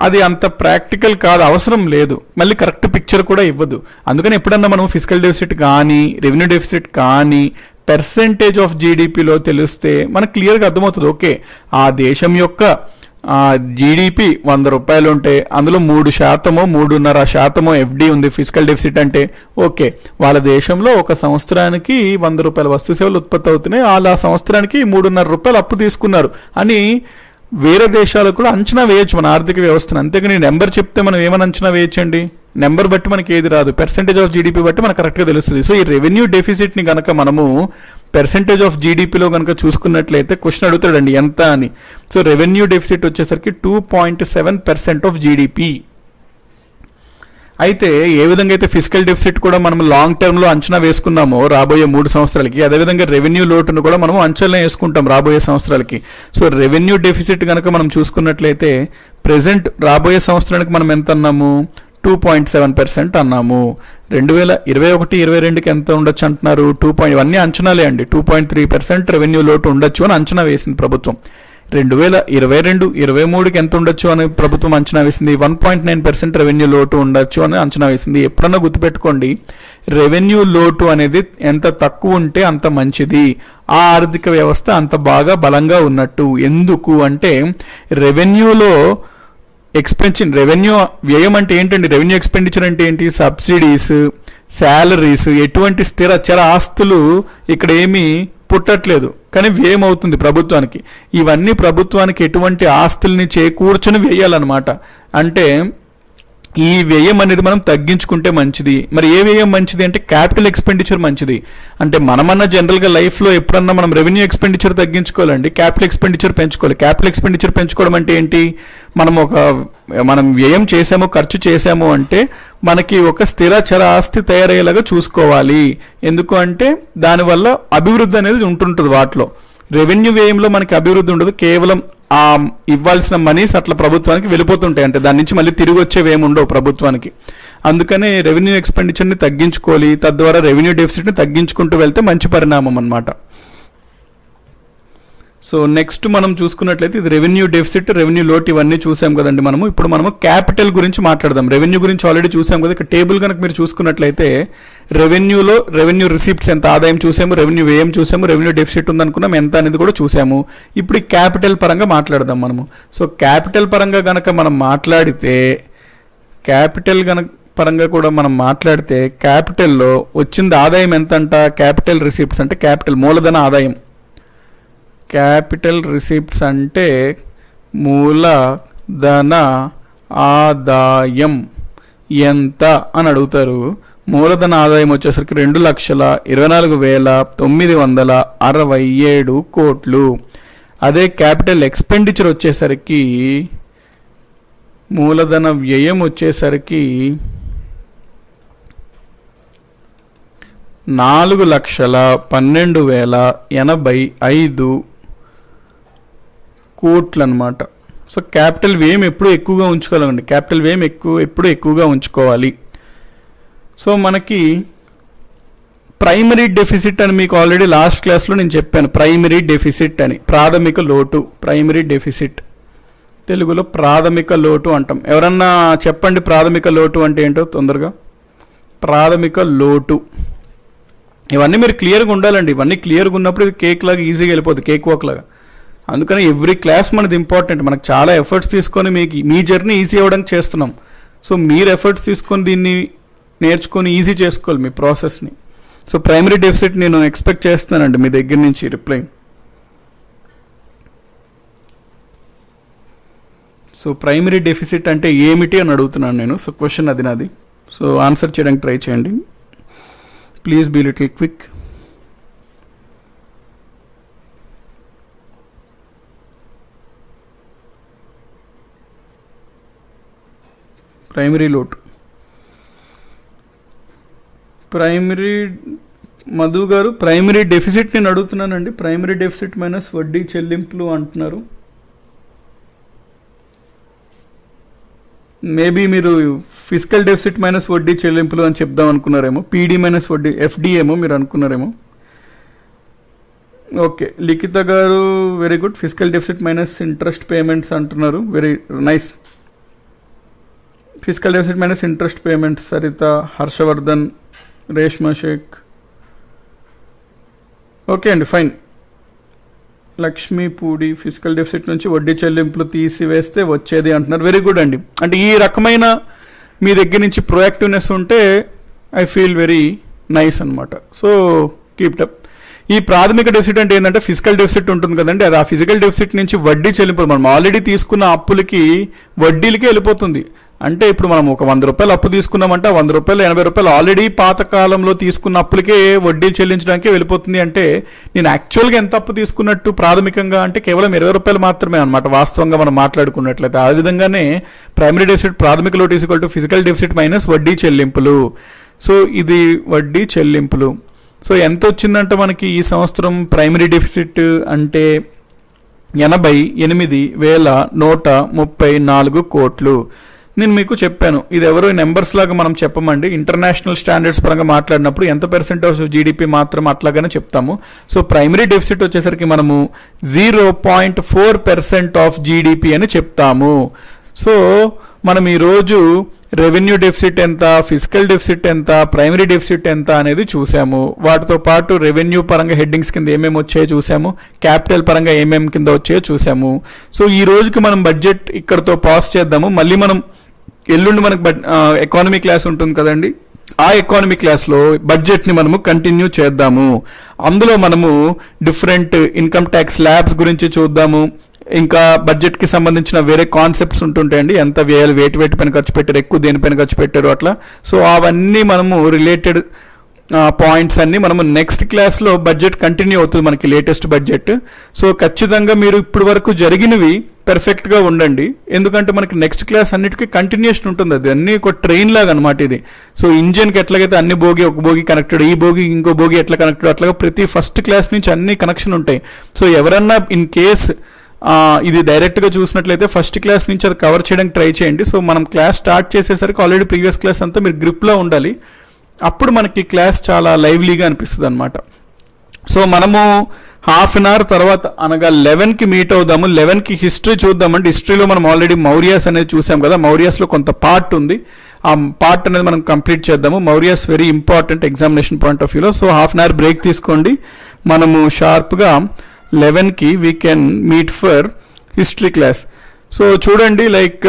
అది అంత ప్రాక్టికల్ కాదు, అవసరం లేదు, మళ్ళీ కరెక్ట్ పిక్చర్ కూడా ఇవ్వదు. అందుకని ఎప్పుడన్నా మనం ఫిజికల్ డెఫిసిట్ కానీ రెవెన్యూ డెఫిసిట్ కానీ పర్సెంటేజ్ ఆఫ్ జీడిపిలో తెలిస్తే మనకు క్లియర్గా అర్థమవుతుంది. ఓకే, ఆ దేశం యొక్క జీడిపి 100 రూపాయలు ఉంటే అందులో 3%, 3.5% ఎఫ్డి ఉంది ఫిజికల్ డెఫిసిట్ అంటే. ఓకే, వాళ్ళ దేశంలో ఒక సంవత్సరానికి 100 రూపాయల వస్తు సేవలు ఉత్పత్తి అవుతున్నాయి, వాళ్ళ సంవత్సరానికి 3.5 రూపాయలు అప్పు తీసుకున్నారు అని వేరే దేశాలకు కూడా అంచనా వేయచ్చు మన ఆర్థిక వ్యవస్థను. అంతేగాని నెంబర్ చెప్తే మనం ఏమైనా అంచనా వేయచ్చండి? నెంబర్ బట్టి మనకి ఏది రాదు, పర్సెంటేజ్ ఆఫ్ జీడిపి బట్టి మనకు కరెక్ట్గా తెలుస్తుంది. సో ఈ రెవెన్యూ డెఫిసిట్ని కనుక మనము పర్సెంటేజ్ ఆఫ్ జీడిపిలో కనుక చూసుకున్నట్లయితే క్వశ్చన్ అడుగుతాడండి ఎంత అని. సో రెవెన్యూ డెఫిసిట్ వచ్చేసరికి 2.7% ఆఫ్ జీడిపి. అయితే ఏ విధంగా అయితే ఫిజికల్ డెఫిసిట్ కూడా మనం లాంగ్ టర్మ్లో అంచనా వేసుకున్నామో రాబోయే 3 సంవత్సరాలకి, అదేవిధంగా రెవెన్యూ లోటును కూడా మనం అంచనా వేసుకుంటాం రాబోయే సంవత్సరాలకి. సో రెవెన్యూ డెఫిసిట్ కనుక మనం చూసుకున్నట్లయితే ప్రెజెంట్ రాబోయే సంవత్సరానికి మనం ఎంత అన్నాము? 2.7% అన్నాము. 2021-22కి ఎంత ఉండొచ్చు అంటున్నారు? 2. ఇవన్నీ అంచనాలే అండి. 2.3% రెవెన్యూ లోటు ఉండొచ్చు అని అంచనా వేసింది ప్రభుత్వం. 2022-23కి ఎంత ఉండొచ్చు అని ప్రభుత్వం అంచనా వేసింది. 1.9% రెవెన్యూ లోటు ఉండొచ్చు అని అంచనా వేసింది. ఎప్పుడన్నా గుర్తుపెట్టుకోండి, రెవెన్యూ లోటు అనేది ఎంత తక్కువ ఉంటే అంత మంచిది, ఆ ఆర్థిక వ్యవస్థ అంత బాగా బలంగా ఉన్నట్టు. ఎందుకు అంటే రెవెన్యూలో రెవెన్యూ వ్యయం అంటే ఏంటండి? రెవెన్యూ ఎక్స్పెండిచర్ అంటే ఏంటి? సబ్సిడీస్, శాలరీస్, ఎటువంటి స్థిర చర ఆస్తులు ఇక్కడ ఏమీ పుట్టట్లేదు, కానీ వ్యయం అవుతుంది ప్రభుత్వానికి. ఇవన్నీ ప్రభుత్వానికి ఎటువంటి ఆస్తుల్ని చేకూర్చుని వేయాలన్నమాట. అంటే ఈ వ్యయం అనేది మనం తగ్గించుకుంటే మంచిది. మరి ఏ వ్యయం మంచిది అంటే క్యాపిటల్ ఎక్స్పెండిచర్ మంచిది. అంటే మనమన్నా జనరల్గా లైఫ్లో ఎప్పుడన్నా మనం రెవెన్యూ ఎక్స్పెండిచర్ తగ్గించుకోవాలండి, క్యాపిటల్ ఎక్స్పెండిచర్ పెంచుకోవాలి. క్యాపిటల్ ఎక్స్పెండిచర్ పెంచుకోవడం అంటే ఏంటి, మనం వ్యయం చేసాము, ఖర్చు చేసాము అంటే మనకి ఒక స్థిర చర ఆస్తి తయారయ్యేలాగా చూసుకోవాలి. ఎందుకు అంటే దానివల్ల అభివృద్ధి అనేది ఉంటుంటుంది. వాటిలో రెవెన్యూ వ్యయంలో మనకి అభివృద్ధి ఉండదు, కేవలం ఆ ఇవ్వాల్సిన మనీస్ అట్లా ప్రభుత్వానికి వెళ్ళిపోతుంటాయి. అంటే దాని నుంచి మళ్ళీ తిరిగి వచ్చేవి ఏమి ఉండవు ప్రభుత్వానికి. అందుకనే రెవెన్యూ ఎక్స్పెండిచర్ని తగ్గించుకోవాలి, తద్వారా రెవెన్యూ డెఫిసిట్ని తగ్గించుకుంటూ వెళ్తే మంచి పరిణామం అన్నమాట. సో నెక్స్ట్ మనం చూసుకున్నట్లయితే ఇది రెవెన్యూ డెఫిసిట్, రెవెన్యూ లోటు ఇవన్నీ చూసాం కదండి మనము. ఇప్పుడు మనము క్యాపిటల్ గురించి మాట్లాడదాం. రెవెన్యూ గురించి ఆల్రెడీ చూసాం కదా. ఇక్కడ టేబుల్ కనుక మీరు చూసుకున్నట్లయితే రెవెన్యూలో రెవెన్యూ రిసిప్ట్స్ ఎంత ఆదాయం చూసాము, రెవెన్యూ వ్యయం చూసాము, రెవెన్యూ డెఫిసిట్ ఉందనుకున్నాం ఎంత అనేది కూడా చూసాము. ఇప్పుడు ఈ క్యాపిటల్ పరంగా మాట్లాడదాం మనము. సో క్యాపిటల్ పరంగా కనుక మనం మాట్లాడితే క్యాపిటల్లో వచ్చింది ఆదాయం ఎంత అంట, క్యాపిటల్ రిసిప్ట్స్ అంటే క్యాపిటల్ మూలధన ఆదాయం. క్యాపిటల్ రిసిప్ట్స్ అంటే మూలధన ఆదాయం ఎంత అని అడుగుతారు. మూలధన ఆదాయం వచ్చేసరికి 2,24,967 కోట్లు. అదే క్యాపిటల్ ఎక్స్పెండిచర్ వచ్చేసరికి మూలధన వ్యయం వచ్చేసరికి 4,12,085 కోట్లు అనమాట. సో క్యాపిటల్ వ్యయం ఎప్పుడు ఎక్కువగా ఉంచుకోవాలండి, క్యాపిటల్ వ్యయం ఎప్పుడు ఎక్కువగా ఉంచుకోవాలి. సో మనకి ప్రైమరీ డెఫిసిట్ అని మీకు ఆల్రెడీ లాస్ట్ క్లాస్లో నేను చెప్పాను. ప్రైమరీ డెఫిసిట్ అని, ప్రాథమిక లోటు. ప్రైమరీ డెఫిసిట్ తెలుగులో ప్రాథమిక లోటు అంటాం. ఎవరన్నా చెప్పండి ప్రాథమిక లోటు అంటే ఏంటో తొందరగా. ప్రాథమిక లోటు ఇవన్నీ మీరు క్లియర్గా ఉండాలండి. ఇవన్నీ క్లియర్గా ఉన్నప్పుడు ఇది కేక్ లాగా ఈజీగా వెళ్ళిపోతుంది, కేక్ వాక్ లాగా. అందుకని ఎవ్రీ క్లాస్ మనది ఇంపార్టెంట్. మనకు చాలా ఎఫర్ట్స్ తీసుకొని మీకు మీ జర్నీ ఈజీ అవ్వడానికి చేస్తున్నాం. సో మీరు ఎఫర్ట్స్ తీసుకొని దీన్ని నేర్చుకొని ఈజీ చేసుకోవాలి మీ ప్రాసెస్ని. సో ప్రైమరీ డెఫిసిట్ నేను ఎక్స్పెక్ట్ చేస్తానండి మీ దగ్గర నుంచి రిప్లై. సో ప్రైమరీ డెఫిసిట్ అంటే ఏమిటి అని అడుగుతున్నాను నేను. సో క్వశ్చన్ అది నాది. సో ఆన్సర్ చేయడానికి ట్రై చేయండి. Please be little quick. Primary లోటు, primary Madhu garu primary deficit నేను అడుగుతున్నానండి. ప్రైమరీ డెఫిసిట్ మైనస్ వడ్డీ చెల్లింపులు అంటున్నారు. మేబీ మీరు ఫిజికల్ డెఫిసిట్ మైనస్ వడ్డీ చెల్లింపులు అని చెప్దాం అనుకున్నారేమో. పీడీ మైనస్ వడ్డీ ఎఫ్డి ఏమో మీరు అనుకున్నారేమో. ఓకే లిఖిత గారు very good. Physical deficit minus interest payments అంటున్నారు. Very nice. Physical deficit minus interest payments. Saritha, Harshavardhan, Reshma Shaikh. Okay అండి ఫైన్. లక్ష్మీపూడి ఫిజికల్ డెఫిసిట్ నుంచి వడ్డీ చెల్లింపులు తీసివేస్తే వచ్చేది అంటున్నారు. వెరీ గుడ్ అండి. అంటే ఈ రకమైన మీ దగ్గర నుంచి ప్రొయాక్టివ్నెస్ ఉంటే ఐ ఫీల్ వెరీ నైస్ అనమాట. So keep up. ఈ ప్రాథమిక డెఫిసిట్ అంటే ఏంటంటే ఫిజికల్ డెఫిసిట్ ఉంటుంది కదండి, అది ఆ ఫిజికల్ డెఫిసిట్ నుంచి వడ్డీ చెల్లింపులు మనం ఆల్రెడీ తీసుకున్న అప్పులకి వడ్డీలకి వెళ్ళిపోతుంది. అంటే ఇప్పుడు మనం ఒక 100 రూపాయలు అప్పు తీసుకున్నామంటే 100 రూపాయలు 80 రూపాయలు ఆల్రెడీ పాతకాలంలో తీసుకున్న అప్పులకే వడ్డీలు చెల్లించడానికే వెళ్ళిపోతుంది. అంటే నేను యాక్చువల్గా ఎంత అప్పు తీసుకున్నట్టు ప్రాథమికంగా అంటే కేవలం 20 రూపాయలు మాత్రమే అనమాట వాస్తవంగా మనం మాట్లాడుకున్నట్లయితే. ఆ విధంగానే ప్రైమరీ డెఫిసిట్ ప్రాథమిక లోటు is equal to physical deficit minus వడ్డీ చెల్లింపులు. సో ఇది వడ్డీ చెల్లింపులు. సో ఎంత వచ్చిందంటే మనకి ఈ సంవత్సరం ప్రైమరీ డెఫిసిట్ అంటే 88,134 కోట్లు. నేను మీకు చెప్పాను ఇది ఎవరో నెంబర్స్ లాగా మనం చెప్పమండి. ఇంటర్నేషనల్ స్టాండర్డ్స్ పరంగా మాట్లాడినప్పుడు ఎంత పర్సెంట్ ఆఫ్ జీడిపి మాత్రం అట్లాగానే చెప్తాము. సో ప్రైమరీ డెఫిసిట్ వచ్చేసరికి మనము 0.4% ఆఫ్ జీడిపి అని చెప్తాము. సో మనం ఈరోజు రెవెన్యూ డెఫిసిట్ ఎంత, ఫిజికల్ డెఫిసిట్ ఎంత, ప్రైమరీ డెఫిసిట్ ఎంత అనేది చూసాము. వాటితో పాటు రెవెన్యూ పరంగా హెడ్డింగ్స్ కింద ఏమేమి వచ్చాయో చూసాము, క్యాపిటల్ పరంగా ఏమేమి కింద వచ్చాయో చూసాము. సో ఈ రోజుకి మనం బడ్జెట్ ఇక్కడతో పాస్ చేద్దాము. మళ్ళీ మనం ఎల్లుండి మనకు ఎకానమీ క్లాస్ ఉంటుంది కదండి, ఆ ఎకానమీ క్లాస్లో బడ్జెట్ని మనము కంటిన్యూ చేద్దాము. అందులో మనము డిఫరెంట్ ఇన్కమ్ ట్యాక్స్ స్లాబ్స్ గురించి చూద్దాము, ఇంకా బడ్జెట్కి సంబంధించిన వేరే కాన్సెప్ట్స్ ఉంటుంటాయండి, ఎంత వేయాలి, వేటి పైన ఖర్చు పెట్టారు, ఎక్కువ దేనిపైన ఖర్చు పెట్టారు అట్లా. సో అవన్నీ మనము రిలేటెడ్ పాయింట్స్ అన్నీ మనము నెక్స్ట్ క్లాస్లో బడ్జెట్ కంటిన్యూ అవుతుంది మనకి లేటెస్ట్ బడ్జెట్. సో ఖచ్చితంగా మీరు ఇప్పటి వరకు జరిగినవి పెర్ఫెక్ట్గా ఉండండి, ఎందుకంటే మనకి నెక్స్ట్ క్లాస్ అన్నిటికీ కంటిన్యూషన్ ఉంటుంది. అది అన్నీ ఒక ట్రైన్ లాగా అనమాట ఇది. సో ఇంజిన్కి ఎట్లాగైతే అన్ని భోగి ఒక భోగి కనెక్టెడ్, ఈ భోగి ఇంకో భోగి ఎట్లా కనెక్టెడ్, అట్లాగా ప్రతి ఫస్ట్ క్లాస్ నుంచి అన్ని కనెక్షన్ ఉంటాయి. సో ఎవరన్నా ఇన్ కేస్ ఇది డైరెక్ట్గా చూసినట్లయితే ఫస్ట్ క్లాస్ నుంచి అది కవర్ చేయడానికి ట్రై చేయండి. సో మనం క్లాస్ స్టార్ట్ చేసేసరికి ఆల్రెడీ ప్రీవియస్ క్లాస్ అంతా మీరు గ్రిప్లో ఉండాలి, అప్పుడు మనకి క్లాస్ చాలా లైవ్లీగా అనిపిస్తుంది అనమాట. సో మనము హాఫ్ అన్ అవర్ తర్వాత అనగా 11కి మీట్ అవుదాము. 11కి హిస్టరీ చూద్దామండి. హిస్టరీలో మనం ఆల్రెడీ మౌర్యాస్ అనేది చూసాం కదా, మౌర్యాస్లో కొంత పార్ట్ ఉంది, ఆ పార్ట్ అనేది మనం కంప్లీట్ చేద్దాము. Mauryas very important examination point of వ్యూలో. So half an hour break తీసుకోండి, మనము షార్ప్గా 11కి we can meet for history class. So చూడండి, లైక్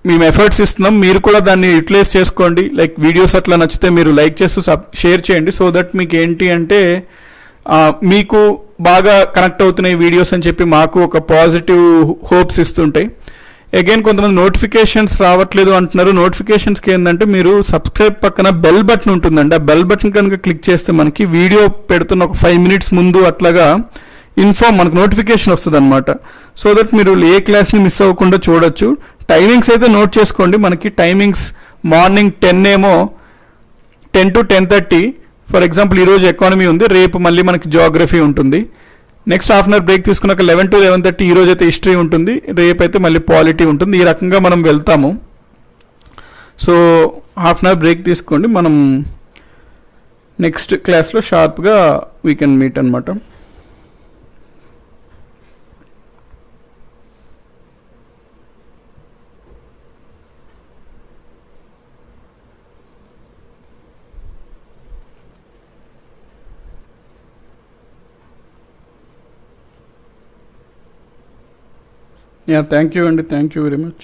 మేము ఎఫర్ట్స్ ఇస్తున్నాం, మీరు కూడా దాన్ని యూటిలైజ్ చేసుకోండి. లైక్ వీడియోస్ అట్లా నచ్చితే మీరు లైక్ చేస్తూ షేర్ చేయండి. సో దట్ మీకు ఏంటి అంటే మీకు బాగా కనెక్ట్ అవుతున్నాయి వీడియోస్ అని చెప్పి మాకు ఒక పాజిటివ్ హోప్స్ ఇస్తుంటాయి. అగైన్ కొంతమంది నోటిఫికేషన్స్ రావట్లేదు అంటున్నారు. నోటిఫికేషన్స్కి ఏంటంటే మీరు సబ్స్క్రైబ్ పక్కన బెల్ బటన్ ఉంటుందండి, ఆ బెల్ బటన్ కనుక క్లిక్ చేస్తే మనకి వీడియో పెడుతున్న ఒక 5 minutes ముందు అట్లాగా మనకు నోటిఫికేషన్ వస్తుంది అనమాట. సో దట్ మీరు ఏ క్లాస్ని మిస్ అవ్వకుండా చూడొచ్చు. టైమింగ్స్ అయితే నోట్ చేసుకోండి. మనకి టైమింగ్స్ మార్నింగ్ 10 ఏమో 10 to 10:30. ఫర్ ఎగ్జాంపుల్ ఈరోజు ఎకానమీ ఉంది, రేపు మళ్ళీ మనకి జియోగ్రఫీ ఉంటుంది. Next half an hour break తీసుకున్నాక 11 to 11:30 ఈరోజు అయితే హిస్టరీ ఉంటుంది, రేపు అయితే మళ్ళీ పాలిటీ ఉంటుంది. ఈ రకంగా మనం వెళ్తాము. So half an hour break తీసుకోండి, మనం నెక్స్ట్ క్లాస్లో షార్ప్గా వీ కెన్ మీట్ అనమాట. Yeah, thank you, and thank you very much.